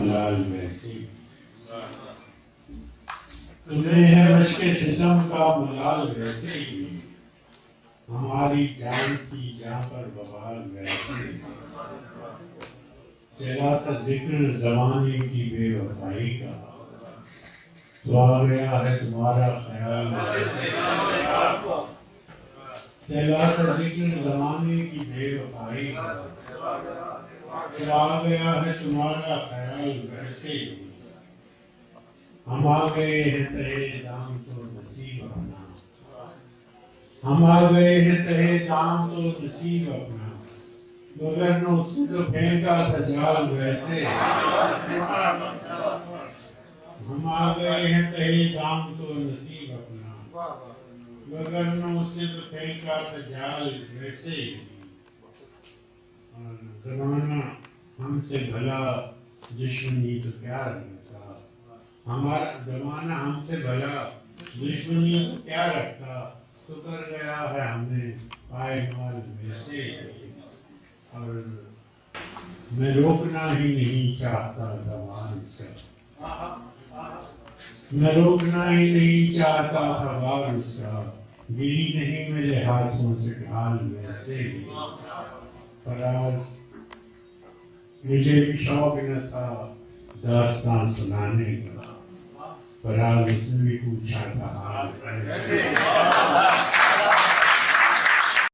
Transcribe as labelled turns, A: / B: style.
A: ملال ویسے تمہیں ہے مشق ستم کا ملال ویسے ہی ہماری جان کی جہاں پر وبال ویسے چلا تھا ذکر زمانے کی بے وفائی کا تو آ گیا ہے تمہارا خیال ویسے چلا تھا ذکر زمانے کی بے وفائی کا تو آ گیا ہے تمہارا خیال ویسے ہم آ گئے ہیں تہے دام تو نصیب اپنا ہم آ گئے ہیں تہے دام تو نصیب اپنا وگرنہ اس نے تو پھینکا تھا ڈھال ویسے ہم آ گئے ہیں تہے دام تو نصیب اپنا وگرنہ اس نے تو پھینکا تھا ڈھال ویسے اور زمانہ ہم سے بھلا دشمنی تو کیا رکھتا ہمارا زمانہ ہم سے بھلا دشمنی تو کیا رکھتا تو کر گیا ہے ہمیں پائے مال ویسے اور میں روکنا ہی نہیں چاہتا تھا وارث کا میں روکنا ہی نہیں چاہتا تھا وارث کا گری نہیں میرے ہاتھوں سے ڈھال ویسے ہی فراز مجھے بھی شوق نہ تھا داستان سنانے کا فراز اس نے بھی پوچھا تھا حال ویسے